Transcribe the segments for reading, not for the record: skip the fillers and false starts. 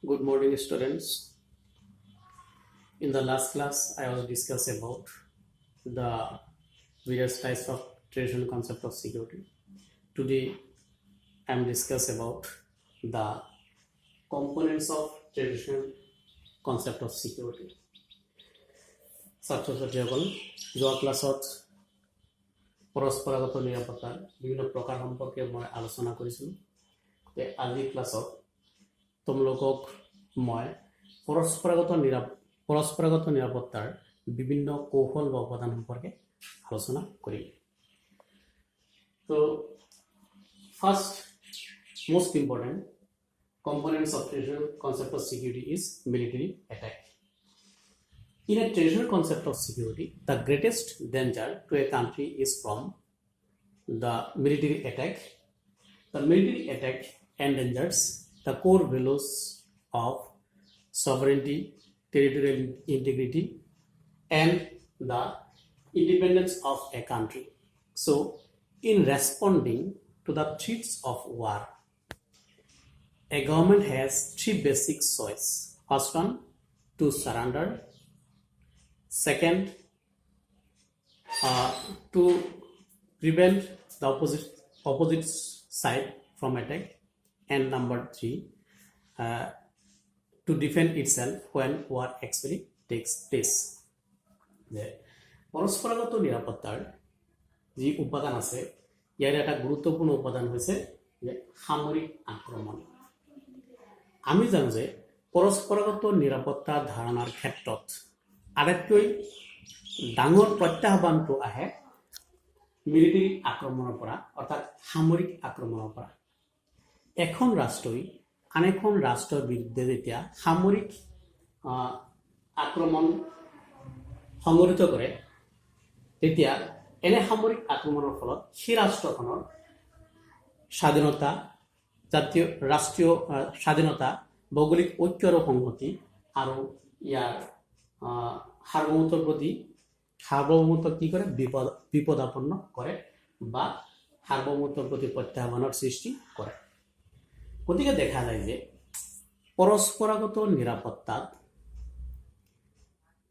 Good morning, students. In the last class, I was discussing about the various types of traditional concept of security. Today, I am discussing about the components of traditional concept of security. ছাত্ৰ ছাত্ৰীসকল যোৱা ক্লাছত পৰস্পৰাগত নিৰাপত্তাৰ বিভিন্ন প্ৰকাৰ সম্পৰ্কে মই আলোচনা কৰিছিলোঁ। আজি ক্লাছত তোমালোকক মই পৰস্পৰাগত নিৰাপত্তাৰ বিভিন্ন কৌশল বা উপাদান সম্পৰ্কে আলোচনা কৰিম। তো first most important components of traditional concept of security is military attack. In a traditional concept of security, the greatest danger to a country is from the military attack. The military attack endangers the core values of sovereignty, territorial integrity, and the independence of a country. So, in responding to the threats of war, a government has three basic choices. First one, to surrender. Second, to prevent the opposite side from attack. And number three, to defend itself when war actually takes place. পৰস্পৰাগত নিৰাপত্তাৰ যি উপাদান আছে ইয়াৰ এটা গুৰুত্বপূৰ্ণ উপাদান হৈছে যে সামৰিক আক্ৰমণ। আমি জানো যে পৰস্পৰাগত নিৰাপত্তা ধাৰণাৰ ক্ষেত্ৰত আটাইতকৈ ডাঙৰ প্ৰত্যাহ্বানটো আহে মিলিটাৰী আক্ৰমণৰ পৰা, অৰ্থাৎ সামৰিক আক্ৰমণৰ পৰা। এখন ৰাষ্ট্ৰই আন এখন ৰাষ্ট্ৰৰ বিৰুদ্ধে যেতিয়া সামৰিক আক্ৰমণ সংঘটিত কৰে, তেতিয়া এনে সামৰিক আক্ৰমণৰ ফলত সেই ৰাষ্ট্ৰখনৰ স্বাধীনতা, ৰাষ্ট্ৰীয় স্বাধীনতা, ভৌগোলিক ঐক্য আৰু সংহতি আৰু ইয়াৰ সাৰ্বভৌমত্ব কি কৰে, বিপদাপন্ন কৰে বা সাৰ্বভৌমত্বৰ প্ৰতি প্ৰত্যাহ্বানৰ সৃষ্টি কৰে। গতিকে দেখা যায় যে পৰস্পৰাগত নিৰাপত্তাত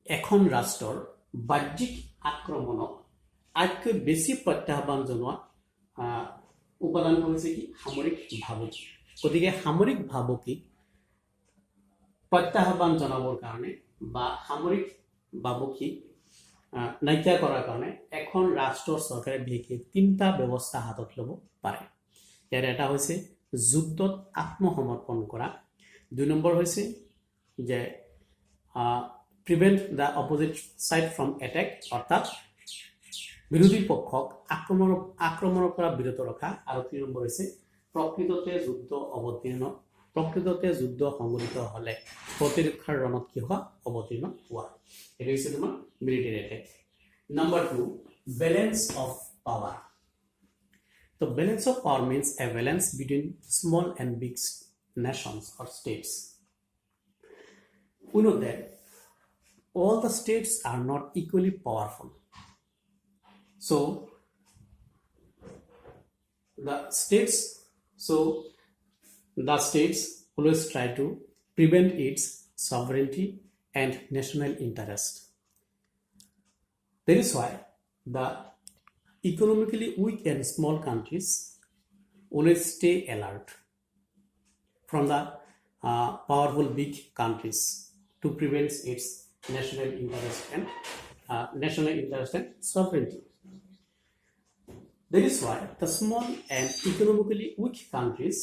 এখন ৰাষ্ট্ৰৰ বাহ্যিক আক্ৰমণক আটাইতকৈ বেছি প্ৰত্যাহ্বান জনোৱা উপাদানটো হৈছে কি, সামৰিক ভাবুকি। গতিকে সামৰিক ভাবুকিক প্ৰত্যাহ্বান জনাবৰ কাৰণে বা সামৰিক ভাবুকি নাইকিয়া কৰাৰ কাৰণে এখন ৰাষ্ট্ৰৰ চৰকাৰে বিশেষকৈ তিনিটা ব্যৱস্থা হাতত ল'ব পাৰে। ইয়াৰ এটা হৈছে যুদ্ধত আত্মসমৰ্পণ কৰা। 2 নম্বৰ হৈছে যে prevent the opposite side from attack, অৰ্থাৎ বিৰোধী পক্ষক আক্ৰমণৰ পৰা বিৰত ৰখা। আৰু 3 নম্বৰ হৈছে প্ৰকৃততে যুদ্ধ সংঘটিত হ'লে প্ৰতিৰক্ষাৰ ৰণত কি হোৱা, অৱতীৰ্ণ হোৱা। এইটো হৈছে তোমাৰ military attack. Number 2, balance of power. The balance of power means a balance between small and big nations or states. We know that all the states are not equally powerful. So the states always try to prevent its sovereignty and national interest. That is why the economically weak and small countries always stay alert from the powerful big countries to prevent its national interest and sovereignty. That is why the small and economically weak countries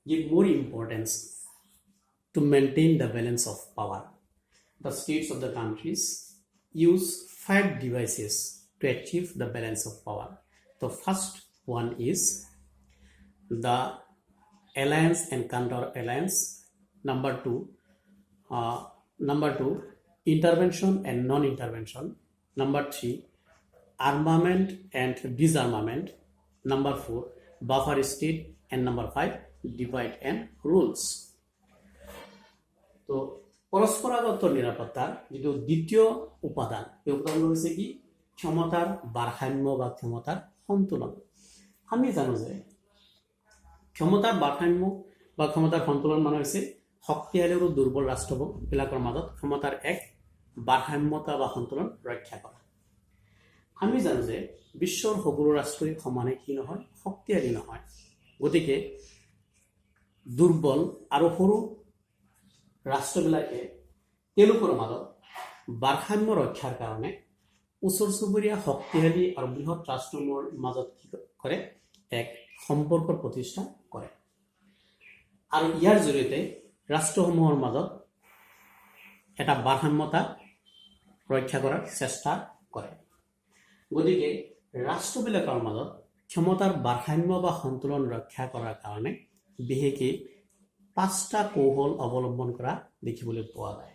give more importance to maintain the balance of power. The states of the countries use 5 devices to achieve the balance of power. The first one is the alliance and counter alliance. Number two, intervention and non-intervention. Number 3, armament and disarmament. Number 4, buffer state. And number 5, divide and rules. তো পৰস্পৰাগত নিৰাপত্তাৰ যিটো দ্বিতীয় উপাদান, এই উপাদানটো হৈছে কি, ক্ষমতাৰ ভাৰসাম্য বা ক্ষমতাৰ সন্তুলন। আমি জানো যে ক্ষমতাৰ ভাৰসাম্য বা ক্ষমতাৰ সন্তুলন মানে হৈছে শক্তিশালী আৰু দুৰ্বল ৰাষ্ট্ৰবিলাকৰ মাজত ক্ষমতাৰ এক ভাৰসাম্যতা বা সন্তুলন ৰক্ষা কৰা আমি জানো যে বিশ্বৰ সকলো ৰাষ্ট্ৰই সমানে কি নহয় শক্তিশালী নহয় গতিকে দুৰ্বল আৰু সৰু ৰাষ্ট্ৰবিলাকে তেওঁলোকৰ মাজত ভাৰসাম্য ৰক্ষাৰ কাৰণে ওচৰ চুবুৰীয়া শক্তিশালী আৰু বৃহৎ ৰাষ্ট্ৰসমূহৰ মাজত কি কৰে এক সম্পৰ্ক প্ৰতিষ্ঠা কৰে আৰু ইয়াৰ জৰিয়তে ৰাষ্ট্ৰসমূহৰ মাজত এটা ভাৰসাম্যতা ৰক্ষা কৰাৰ চেষ্টা কৰে গতিকে ৰাষ্ট্ৰবিলাকৰ মাজত ক্ষমতাৰ ভাৰসাম্য বা সন্তুলন ৰক্ষা কৰাৰ কাৰণে বিশেষকৈ 5টা কৌশল অৱলম্বন কৰা দেখিবলৈ পোৱা যায়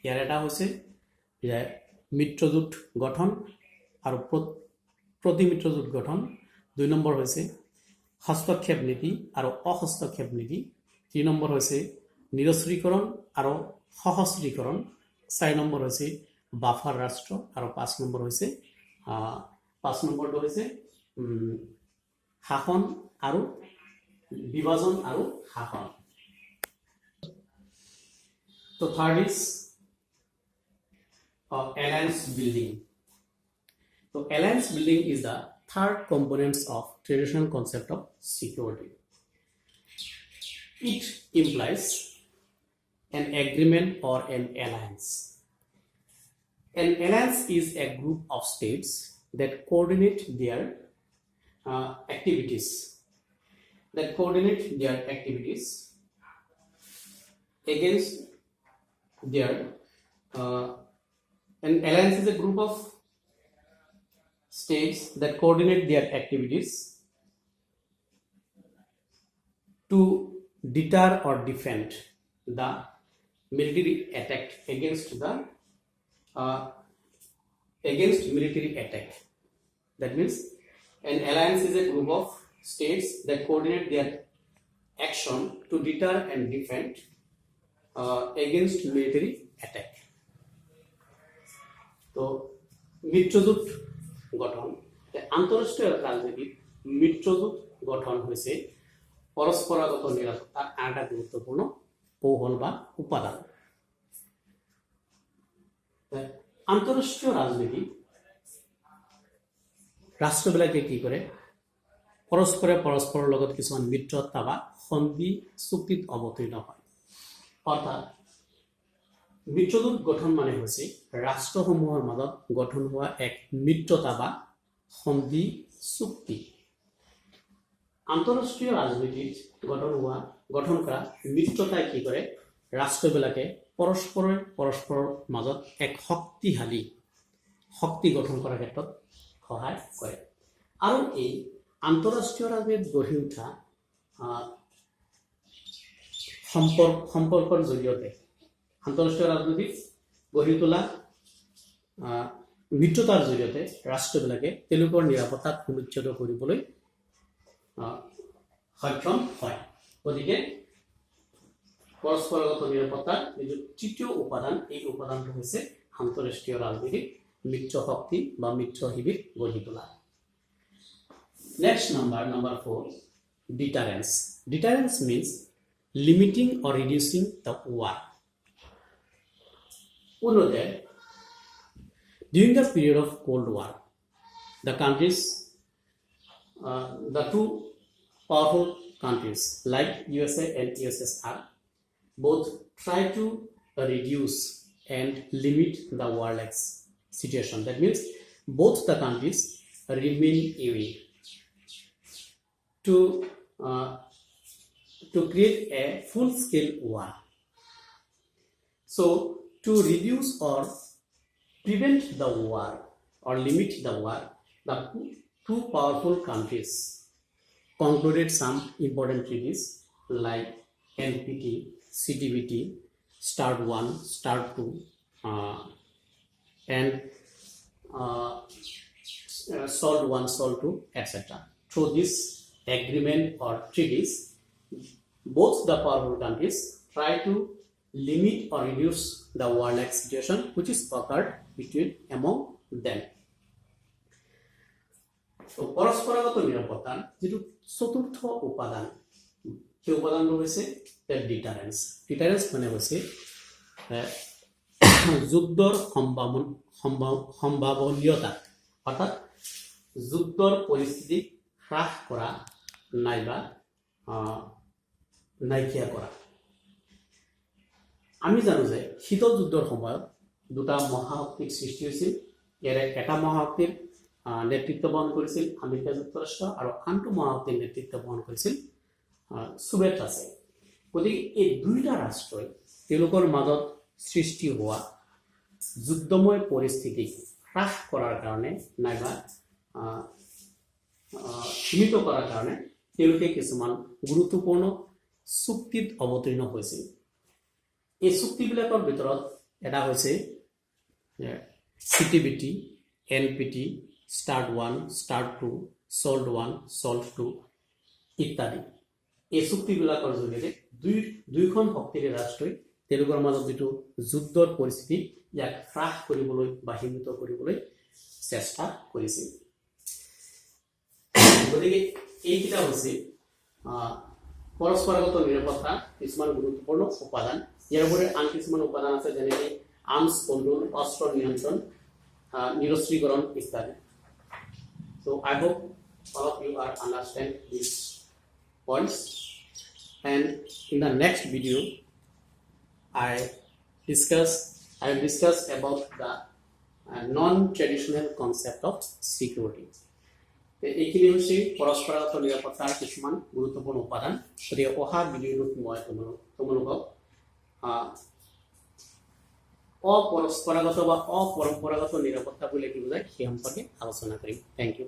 ইয়াৰ এটা হৈছে যে মিত্ৰজোঁট গঠন আৰু প্ৰতিমিত্ৰজোঁট গঠন 2 নম্বৰ হৈছে হস্তক্ষেপ নীতি আৰু অহস্তক্ষেপ নীতি 3 নম্বৰ হৈছে নিৰস্ত্ৰীকৰণ আৰু সহস্ৰীকৰণ 4 নম্বৰ হৈছে বাফাৰ ৰাষ্ট্ৰ আৰু 5 নম্বৰ হৈছে 5 নম্বৰটো হৈছে শাসন আৰু বিভাজন আৰু শাসন তো third is alliance building. So alliance building is the third component of traditional concept of security. It implies an agreement or an alliance. An alliance is a group of states that coordinate their activities. Against their an alliance is a group of states that coordinate their activities to deter or defend the military attack against military attack. That means an alliance is a group of states that coordinate their action to deter and defend against military attack. তো মিত্ৰজোঁট গঠন আন্তঃৰাষ্ট্ৰীয় ৰাজনীতিত মিত্ৰজোঁট গঠন হৈছে পৰস্পৰাগত নিৰাপত্তাৰ এটা গুৰুত্বপূৰ্ণ কৌশল বা উপাদান আন্তঃৰাষ্ট্ৰীয় ৰাজনীতি ৰাষ্ট্ৰবিলাকে কি কৰে পৰস্পৰৰ লগত কিছুমান মিত্ৰতা বা সন্ধি চুক্তিত অৱতীৰ্ণ হয় অৰ্থাৎ মিত্ৰজোঁট গঠন মানে হৈছে ৰাষ্ট্ৰসমূহৰ মাজত গঠন হোৱা এক মিত্ৰতা বা সন্ধি চুক্তি আন্তঃৰাষ্ট্ৰীয় ৰাজনীতিত গঠন কৰা মিত্ৰতাই কি কৰে ৰাষ্ট্ৰবিলাকে পৰস্পৰৰ মাজত এক শক্তি গঠন কৰাৰ ক্ষেত্ৰত সহায় কৰে আৰু এই আন্তঃৰাষ্ট্ৰীয় ৰাজনীতিত গঢ়ি উঠা সম্পৰ্কৰ জৰিয়তে আন্তঃৰাষ্ট্ৰীয় ৰাজনীতিত গঢ়ি তোলা মিত্ৰতাৰ জৰিয়তে ৰাষ্ট্ৰবিলাকে তেওঁলোকৰ নিৰাপত্তা সুনিশ্চিত কৰিবলৈ সক্ষম হয় গতিকে পৰস্পৰগত নিৰাপত্তাৰ তৃতীয় উপাদান এই উপাদানটো হৈছে আন্তঃৰাষ্ট্ৰীয় ৰাজনীতিত মিত্ৰ শক্তি বা মিত্ৰ শিবিৰ গঢ়ি তোলা Next number 4, deterrence. Deterrence means limiting or reducing the war. We know that during the period of Cold War, the two powerful countries like USA and USSR both try to reduce and limit the war-like situation. That means both the countries remain away to create a full-scale war. So, to reduce or prevent the war or limit the war, the two powerful countries concluded some important treaties like NPT, CTBT, START 1, START 2, and SALT 1, SALT 2, etc. Through this agreement or treaties, both the powerful countries try to limit or reduce the war-like situation which is occurred among them. So, পৰস্পৰগত নিৰাপত্তাৰ যিটো চতুৰ্থ উপাদান সেই উপাদানটো হৈছে ডিটাৰেঞ্চ। ডিটাৰেঞ্চ মানে হৈছে যুদ্ধৰ সম্ভাৱনীয়তা, অৰ্থাৎ যুদ্ধৰ পৰিস্থিতি হ্ৰাস কৰা নাইবা নাইকিয়া কৰা। আমি জানো যে শীতল যুদ্ধৰ সময়ত দুটা মহাশক্তিৰ সৃষ্টি হৈছিল। ইয়াৰে এটা মহাশক্তিৰ নেতৃত্ব বহন কৰিছিল আমেৰিকা যুক্তৰাষ্ট্ৰ আৰু আনটো মহাশক্তিৰ নেতৃত্ব বহন কৰিছিল ছোভিয়েট ৰাছিয়া। গতিকে এই দুইটা ৰাষ্ট্ৰই তেওঁলোকৰ মাজত সৃষ্টি হোৱা যুদ্ধময় পৰিস্থিতি হ্ৰাস কৰাৰ কাৰণে নাইবা সীমিত কৰাৰ কাৰণে তেওঁলোকে কিছুমান গুৰুত্বপূৰ্ণ চুক্তিত অৱতীৰ্ণ হৈছিল। এই চুক্তিবিলাকৰ ভিতৰত এটা হৈছে CTBT, NPT, START 1, START 2, SALT 1, SALT 2 ইত্যাদি। এই চুক্তিবিলাকৰ জৰিয়তে দুইখন শক্তিশালী ৰাষ্ট্ৰই তেওঁলোকৰ মাজত যিটো যুদ্ধৰ পৰিস্থিতি ইয়াক হ্ৰাস কৰিবলৈ বা সীমিত কৰিবলৈ চেষ্টা কৰিছিল। গতিকে এইকেইটা হৈছে পৰস্পৰগত নিৰাপত্তা কিছুমান গুৰুত্বপূৰ্ণ উপাদান। ইয়াৰ উপৰি আন কিছুমান উপাদান আছে, যেনেকৈ আৰ্মছ কণ্ট্ৰল, অস্ত্ৰ নিয়ন্ত্ৰণ, নিৰস্ত্ৰীকৰণ ইত্যাদি। So I hope all of you are understand these points, and in the next video I will discuss about the non-traditional concept of security. এইখিনি হৈছে পৰস্পৰগত নিৰাপত্তাৰ কিছুমান গুৰুত্বপূৰ্ণ উপাদান। গতিকে অহা ভিডিঅ'টোত মই তোমালোকক অপৰস্পৰাগত বা অপৰম্পৰাগত নিৰাপত্তা বুলি কি বুজায় সেই সম্পৰ্কে আলোচনা কৰিম। Thank U.